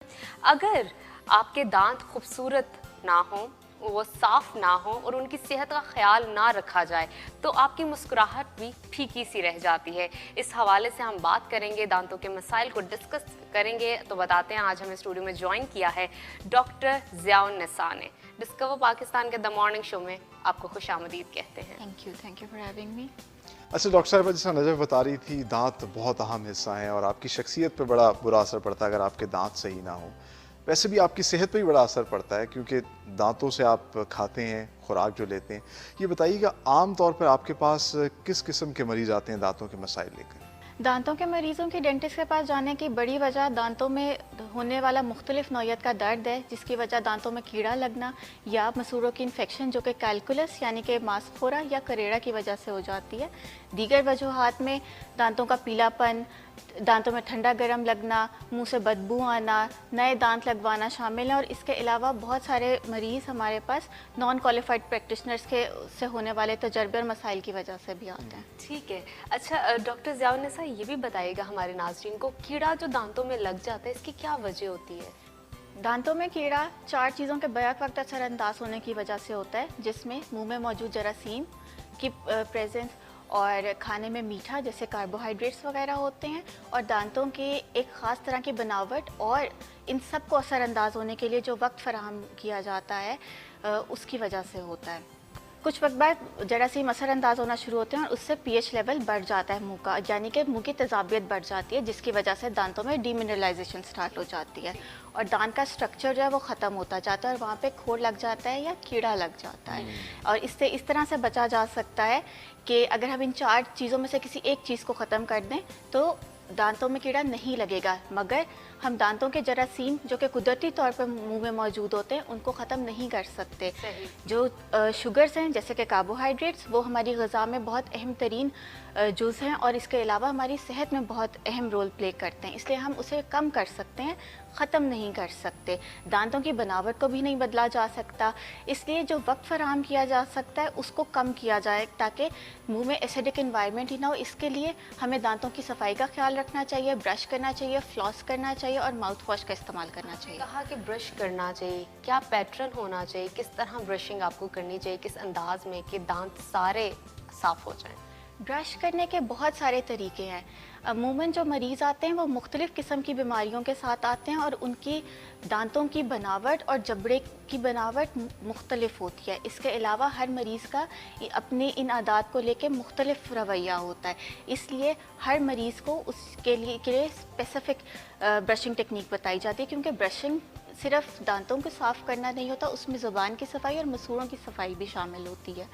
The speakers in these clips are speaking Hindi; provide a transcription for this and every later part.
अगर आपके दांत खूबसूरत ना हो, वो साफ ना हो और उनकी सेहत का ख्याल ना रखा जाए तो आपकी मुस्कुराहट भी फीकी सी रह जाती है। इस हवाले से हम बात करेंगे, दांतों के मसाइल को डिस्कस करेंगे। तो बताते हैं, आज हमें स्टूडियो में ज्वाइन किया है डॉक्टर ज़िया-उन-निसा ने। डिस्कवर पाकिस्तान के द मॉर्निंग शो में आपको खुशामदीद कहते हैं। Thank you for having me. अच्छा डॉक्टर साहब, जैसा नजर बता रही थी, दांत बहुत अहम हिस्सा है और आपकी शख्सियत पे बड़ा बुरा असर पड़ता है अगर आपके दांत सही ना हो। वैसे भी आपकी सेहत पे भी बड़ा असर पड़ता है क्योंकि दांतों से आप खाते हैं, खुराक जो लेते हैं। ये बताइएगा, आम तौर पर आपके पास किस किस्म के मरीज आते हैं दांतों के मसाइल लेकर? दांतों के मरीजों की डेंटिस्ट के पास जाने की बड़ी वजह दांतों में होने वाला मुख्तलिफ नौइयत का दर्द है, जिसकी वजह दांतों में कीड़ा लगना या मसूड़ों की इन्फेक्शन जो कि कैलकुलस यानी कि मांसखोरा या करेड़ा की वजह से हो जाती है। दीगर वजूहात में दांतों का पीलापन, दांतों में ठंडा गर्म लगना, मुंह से बदबू आना, नए दांत लगवाना शामिल है। और इसके अलावा बहुत सारे मरीज़ हमारे पास नॉन क्वालिफाइड प्रैक्टिशनर्स के से होने वाले तजर्बे और मसाइल की वजह से भी आते हैं। ठीक है। अच्छा डॉक्टर ज़िया-उन-निसा, ये भी बताइएगा हमारे नाज़रीन को, कीड़ा जो दांतों में लग जाता है, इसकी क्या वजह होती है? दांतों में कीड़ा 4 चीज़ों के बैक वक्त असरअंदाज होने की वजह से होता है, जिसमें मुंह में मौजूद जरासीम की प्रेजेंस और खाने में मीठा जैसे कार्बोहाइड्रेट्स वगैरह होते हैं, और दांतों की एक ख़ास तरह की बनावट और इन सब को असरअंदाज होने के लिए जो वक्त फराहम किया जाता है उसकी वजह से होता है। कुछ वक्त बाद जरासीम असरअंदाज होना शुरू होते हैं और उससे पीएच लेवल बढ़ जाता है मुंह का, यानी कि मुंह की तेजाबियत बढ़ जाती है, जिसकी वजह से दांतों में डीमिनरलाइजेशन स्टार्ट हो जाती है और दांत का स्ट्रक्चर जो है वो ख़त्म होता जाता है और वहाँ पे खोड़ लग जाता है या कीड़ा लग जाता है। और इससे इस तरह से बचा जा सकता है कि अगर हम इन 4 चीज़ों में से किसी एक चीज़ को ख़त्म कर दें तो दांतों में कीड़ा नहीं लगेगा, मगर हम दांतों के जरासीम जो कि कुदरती तौर पर मुंह में मौजूद होते हैं उनको ख़त्म नहीं कर सकते। जो शुगर्स हैं जैसे कि कार्बोहाइड्रेट्स, वो हमारी ग़िज़ा में बहुत अहम तरीन जुज़ हैं और इसके अलावा हमारी सेहत में बहुत अहम रोल प्ले करते हैं, इसलिए हम उसे कम कर सकते हैं, ख़त्म नहीं कर सकते। दांतों की बनावट को भी नहीं बदला जा सकता, इसलिए जो वक्त फराहम किया जा सकता है उसको कम किया जाए ताकि मुंह में एसिडिक इन्वायरमेंट ही ना हो। इसके लिए हमें दांतों की सफाई का ख्याल रखना चाहिए, ब्रश करना चाहिए, फ्लॉस करना चाहिए और माउथ वॉश का इस्तेमाल करना चाहिए। कहा कि ब्रश करना चाहिए, क्या पैटर्न होना चाहिए, किस तरह ब्रशिंग आपको करनी चाहिए, किस अंदाज में कि दांत सारे साफ़ हो जाएं? ब्रश करने के बहुत सारे तरीके हैं। अमूमन जो मरीज़ आते हैं वो मुख्तलिफ़ किस्म की बीमारियों के साथ आते हैं और उनकी दांतों की बनावट और जबड़े की बनावट मुख्तलिफ होती है। इसके अलावा हर मरीज़ का अपनी इन आदात को लेके मुख्तलिफ रवैया होता है, इसलिए हर मरीज़ को उसके लिए स्पेसिफ़िक ब्रशिंग टेक्निक बताई जाती है, क्योंकि ब्रशिंग सिर्फ दांतों को साफ़ करना नहीं होता, उसमें ज़ुबान की सफाई और मसूड़ों की सफाई भी शामिल होती है।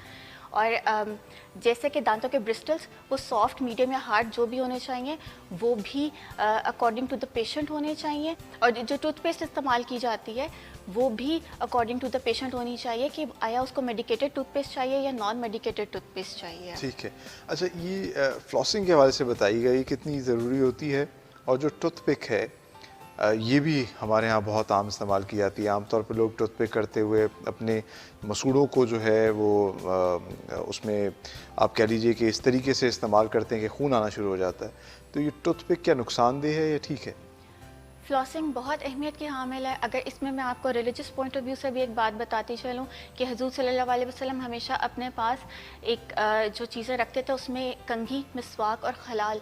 और जैसे कि दांतों के ब्रिस्टल्स वो सॉफ्ट, मीडियम या हार्ड जो भी होने चाहिए वो भी अकॉर्डिंग टू द पेशेंट होने चाहिए, और जो टूथपेस्ट इस्तेमाल की जाती है वो भी अकॉर्डिंग टू द पेशेंट होनी चाहिए कि आया उसको मेडिकेटेड टूथपेस्ट चाहिए या नॉन मेडिकेटेड टूथपेस्ट चाहिए। ठीक है। अच्छा, ये फ्लॉसिंग के हवाले से बताइएगा, ये कितनी ज़रूरी होती है? और जो टूथपिक है, ये भी हमारे यहाँ बहुत आम इस्तेमाल की जाती है। आमतौर पर लोग टूथपिक करते हुए अपने मसूड़ों को जो है वो उसमें आप कह लीजिए कि इस तरीके से इस्तेमाल करते हैं कि खून आना शुरू हो जाता है। तो ये टूथपिक क्या नुकसानदेह है या ठीक है? फ्लॉसिंग बहुत अहमियत की हामिल है। अगर इसमें मैं आपको रिलीजियस पॉइंट ऑफ व्यू से भी एक बात बताती चलूँ कि हुज़ूर सल्लल्लाहु अलैहि वसल्लम हमेशा अपने पास एक जो चीज़ें रखते थे उसमें कंघी, मिसवाक और खलाल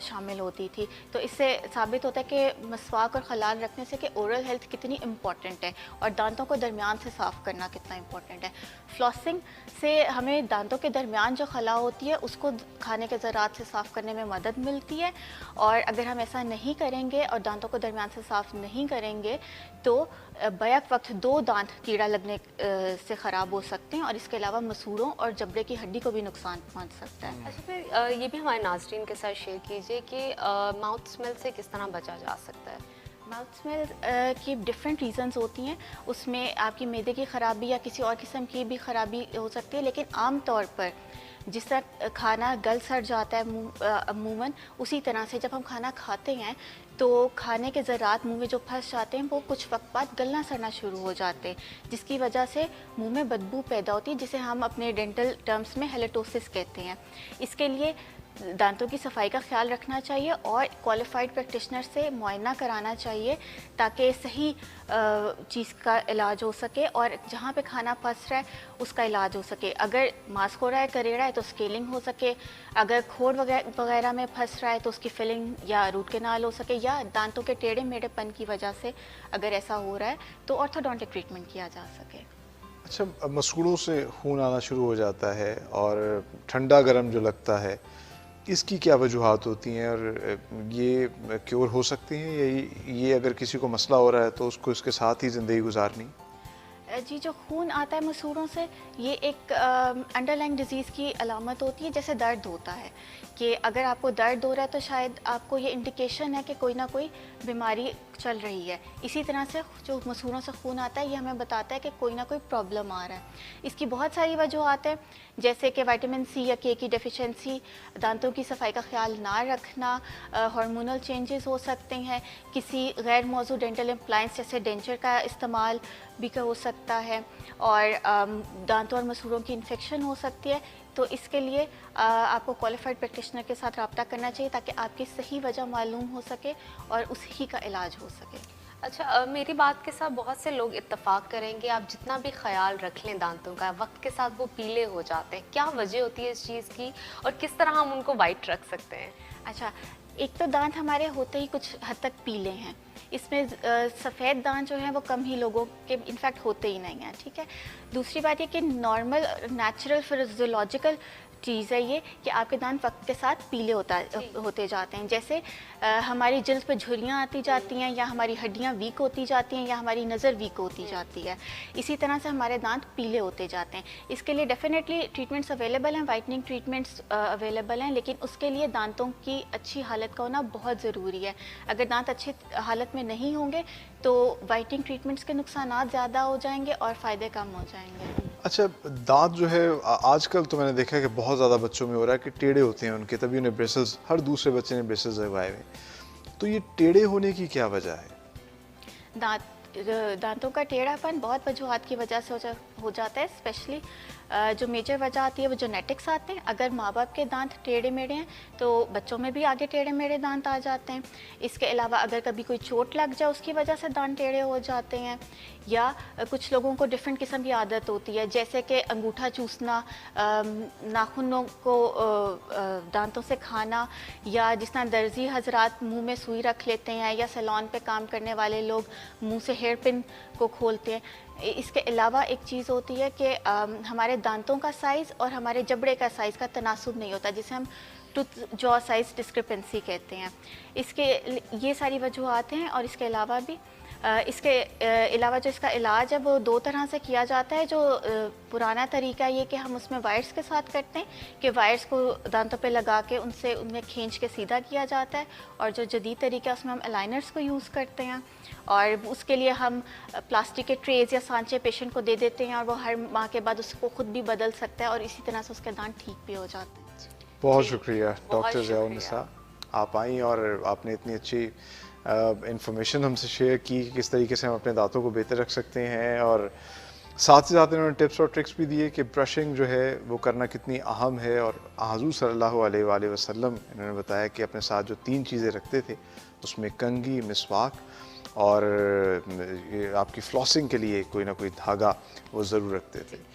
शामिल होती थी। तो इससे साबित होता है कि मसवाक और खलाल रखने से कि ओरल हेल्थ कितनी इम्पॉर्टेंट है और दांतों को दरमियान से साफ़ करना कितना इम्पॉर्टेंट है। फ्लॉसिंग से हमें दांतों के दरमियान जो खला होती है उसको खाने के ज़रात से साफ़ करने में मदद मिलती है, और अगर हम ऐसा नहीं करेंगे और दांतों को दरमियान से साफ़ नहीं करेंगे तो बैक वक्त 2 दांत कीड़ा लगने से ख़राब हो सकते हैं और इसके अलावा मसूड़ों और जबड़े की हड्डी को भी नुकसान पहुँच सकता है। अच्छा, फिर ये भी हमारे नाज़रीन के साथ शेयर कीजिए कि माउथ स्मेल से किस तरह बचा जा सकता है? माउथ स्मेल की डिफरेंट रीजंस होती हैं, उसमें आपकी मैदे की ख़राबी या किसी और किस्म की भी ख़राबी हो सकती है, लेकिन आम तौर पर जिस तरह खाना गल सड़ जाता है अमूमन, उसी तरह से जब हम खाना खाते हैं तो खाने के ज़रात मुंह में जो फंस जाते हैं वो कुछ वक्त बाद गलना सड़ना शुरू हो जाते हैं, जिसकी वजह से मुंह में बदबू पैदा होती है, जिसे हम अपने डेंटल टर्म्स में हेलेटोसिस कहते हैं। इसके लिए दांतों की सफाई का ख्याल रखना चाहिए और क्वालिफाइड प्रैक्टिशनर से मुआयना कराना चाहिए ताकि सही चीज़ का इलाज हो सके और जहाँ पे खाना फंस रहा है उसका इलाज हो सके। अगर मास्क हो रहा है, करेड़ा है तो स्केलिंग हो सके, अगर खोड़ वगैरह में फंस रहा है तो उसकी फिलिंग या रूट कैनाल हो सके, या दांतों के टेढ़े मेढ़ेपन की वजह से अगर ऐसा हो रहा है तो ऑर्थोडोंटिक ट्रीटमेंट किया जा सके। अच्छा, मसूड़ों से खून आना शुरू हो जाता है और ठंडा गर्म जो लगता है, इसकी क्या वजूहात होती हैं और ये क्योर हो सकती हैं, या ये अगर किसी को मसला हो रहा है तो उसको इसके साथ ही ज़िंदगी गुजारनी? जी, जो खून आता है मसूड़ों से, ये एक अंडरलाइंग डिजीज़ की अलामत होती है। जैसे दर्द होता है कि अगर आपको दर्द हो रहा है तो शायद आपको ये इंडिकेशन है कि कोई ना कोई बीमारी चल रही है। इसी तरह से जो मसूड़ों से खून आता है ये हमें बताता है कि कोई ना कोई प्रॉब्लम आ रहा है। इसकी बहुत सारी वजूहत हैं, जैसे कि विटामिन सी या के की डेफिशिएंसी, दांतों की सफाई का ख्याल ना रखना, हार्मोनल चेंजेस हो सकते हैं, किसी गैर मौजू डेंटल अप्लायंस जैसे डेंचर का इस्तेमाल भी हो सकता है, और दांतों और मसूड़ों की इन्फेक्शन हो सकती है। तो इसके लिए आपको क्वालिफाइड प्रैक्टिशनर के साथ रब्ता करना चाहिए ताकि आपकी सही वजह मालूम हो सके और उसी का इलाज हो सके। अच्छा, मेरी बात के साथ बहुत से लोग इत्तेफाक करेंगे, आप जितना भी ख्याल रख लें दांतों का, वक्त के साथ वो पीले हो जाते हैं। क्या वजह होती है इस चीज़ की और किस तरह हम उनको वाइट रख सकते हैं? अच्छा, एक तो दांत हमारे होते ही कुछ हद तक पीले हैं, इसमें सफ़ेद दांत जो हैं वो कम ही लोगों के इनफैक्ट होते ही नहीं हैं, ठीक है। दूसरी बात ये कि नॉर्मल नेचुरल फिजियोलॉजिकल चीज़ है ये कि आपके दांत वक्त के साथ पीले होते जाते हैं। जैसे हमारी जल्द पे झुर्रियाँ आती जाती हैं, या हमारी हड्डियाँ वीक होती जाती हैं, या हमारी नज़र वीक होती जाती है, इसी तरह से हमारे दांत पीले होते जाते हैं। इसके लिए डेफिनेटली ट्रीटमेंट्स अवेलेबल हैं, वाइटनिंग ट्रीटमेंट्स अवेलेबल हैं, लेकिन उसके लिए दांतों की अच्छी हालत का होना बहुत ज़रूरी है। अगर दांत अच्छी हालत में नहीं होंगे तो वाइटनिंग ट्रीटमेंट्स के नुकसानात ज़्यादा हो जाएंगे और फ़ायदे कम हो जाएंगे। अच्छा, दांत जो है आजकल तो मैंने देखा है कि बहुत ज़्यादा बच्चों में हो रहा है कि टेढ़े होते हैं उनके, तभी उन्हें ब्रेसेस, हर दूसरे बच्चे ने ब्रेसेस लगवाए हुए। तो ये टेढ़े होने की क्या वजह है? दांतों का टेढ़ापन बहुत वजूहत की वजह से हो जाता है। स्पेशली जो मेजर वजह आती है वो जेनेटिक्स आते हैं। अगर माँ बाप के दांत टेढ़े मेढ़े हैं तो बच्चों में भी आगे टेढ़े मेढ़े दांत आ जाते हैं। इसके अलावा अगर कभी कोई चोट लग जाए उसकी वजह से दांत टेढ़े हो जाते हैं, या कुछ लोगों को डिफरेंट किस्म की आदत होती है, जैसे कि अंगूठा चूसना, नाखूनों को दांतों से खाना, या जिस तरह दर्जी हजरात मुंह में सुई रख लेते हैं, या सैलून पे काम करने वाले लोग मुंह से हेयर पिन को खोलते हैं। इसके अलावा एक चीज़ होती है कि हमारे दांतों का साइज़ और हमारे जबड़े का साइज़ का तनासुब नहीं होता, जिसे हम टूथ जॉ साइज़ डिस्क्रिपेंसी कहते हैं। इसके ये सारी वजूहत हैं, और इसके अलावा भी इसके अलावा जो इसका इलाज है वो दो तरह से किया जाता है। जो पुराना तरीका ये कि हम उसमें वायर्स के साथ करते हैं कि वायर्स को दांतों पे लगा के उन्हें खींच के सीधा किया जाता है, और जो जदीद तरीका है उसमें हम अलाइनर्स को यूज़ करते हैं, और उसके लिए हम प्लास्टिक के ट्रेज या सांचे पेशेंट को दे देते हैं, और वो हर माह के बाद उसको खुद भी बदल सकता है, और इसी तरह से उसके दांत ठीक भी हो जाते हैं। बहुत शुक्रिया डॉक्टर ज़िया उन शुक्रिया। निसा, आप आई और आपने इतनी अच्छी इंफॉर्मेशन हमसे शेयर की कि किस तरीके से हम अपने दांतों को बेहतर रख सकते हैं, और साथ ही साथ इन्होंने टिप्स और ट्रिक्स भी दिए कि ब्रशिंग जो है वो करना कितनी अहम है। और हुज़ूर सल्लल्लाहु अलैहि वसल्लम इन्होंने बताया कि अपने साथ जो 3 चीज़ें रखते थे उसमें कंघी, मिसवाक और ये आपकी फ्लॉसिंग के लिए कोई ना कोई धागा वो ज़रूर रखते थे।